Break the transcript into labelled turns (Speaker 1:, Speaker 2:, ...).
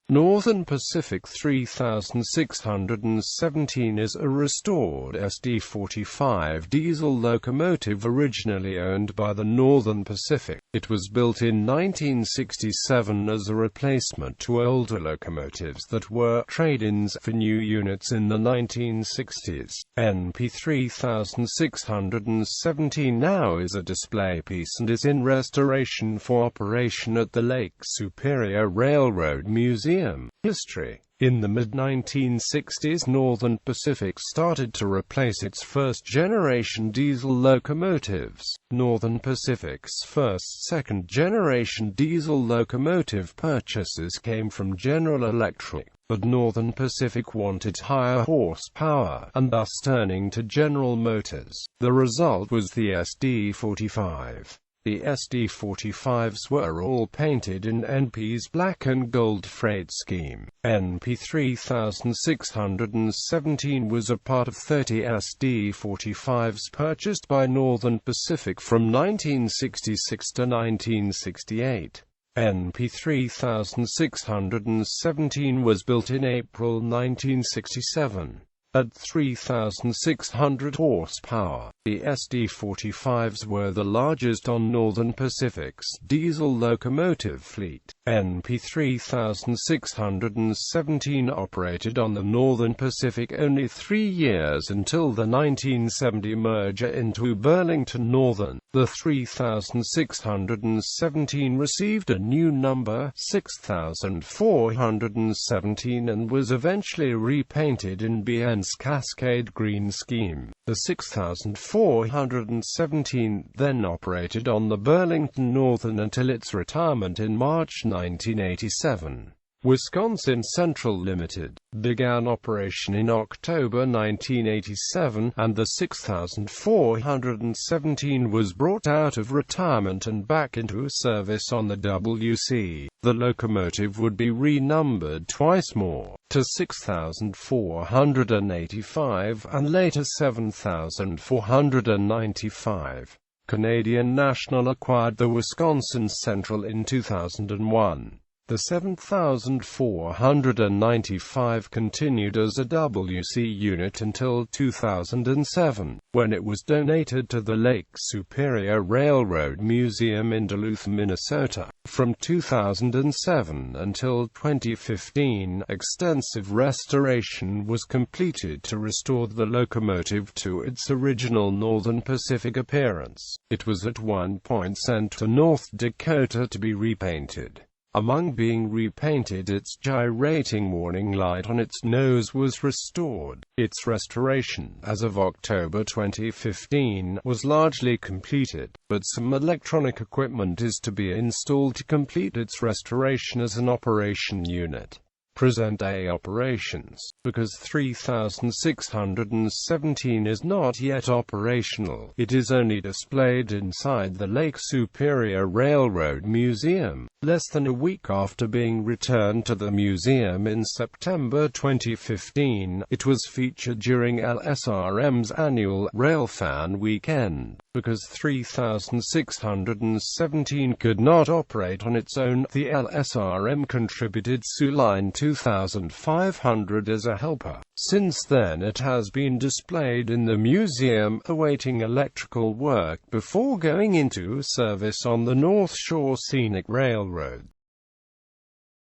Speaker 1: Northern Pacific 3617 is a restored SD45 diesel locomotive originally owned by the Northern Pacific. It was built in 1967 as a replacement to older locomotives that were trade-ins for new units in the 1960s. NP 3617 now is a display piece and is in restoration for operation at the Lake Superior Railroad Museum. History. In the mid-1960s, Northern Pacific started to replace its first-generation diesel locomotives. Northern Pacific's first second-generation diesel locomotive purchases came from General Electric, but Northern Pacific wanted higher horsepower, and thus turning to General Motors. The result was the SD45. The SD45s were all painted in NP's black and gold freight scheme. NP 3617 was a part of 30 SD45s purchased by Northern Pacific from 1966 to 1968. NP 3617 was built in April 1967. At 3,600 horsepower, the SD45s were the largest on Northern Pacific's diesel locomotive fleet. NP 3617 operated on the Northern Pacific only 3 years until the 1970 merger into Burlington Northern. The 3617 received a new number, 6417, and was eventually repainted in BN's Cascade Green scheme. The 6417 then operated on the Burlington Northern until its retirement in March 1987. Wisconsin Central Limited began operation in October 1987, and the 6417 was brought out of retirement and back into service on the WC. The locomotive would be renumbered twice more, to 6485 and later 7495. Canadian National acquired the Wisconsin Central in 2001. The 7495 continued as a WC unit until 2007, when it was donated to the Lake Superior Railroad Museum in Duluth, Minnesota. From 2007 until 2015, extensive restoration was completed to restore the locomotive to its original Northern Pacific appearance. It was at one point sent to North Dakota to be repainted. Among being repainted, its gyrating warning light on its nose was restored. Its restoration, as of October 2015, was largely completed, but some electronic equipment is to be installed to complete its restoration as an operation unit. Present-day operations. Because 3617 is not yet operational, it is only displayed inside the Lake Superior Railroad Museum. Less than a week after being returned to the museum in September 2015, it was featured during LSRM's annual Railfan Weekend. Because 3617 could not operate on its own, the LSRM contributed Line 2500 as a helper. Since then it has been displayed in the museum, awaiting electrical work before going into service on the North Shore Scenic Railroad.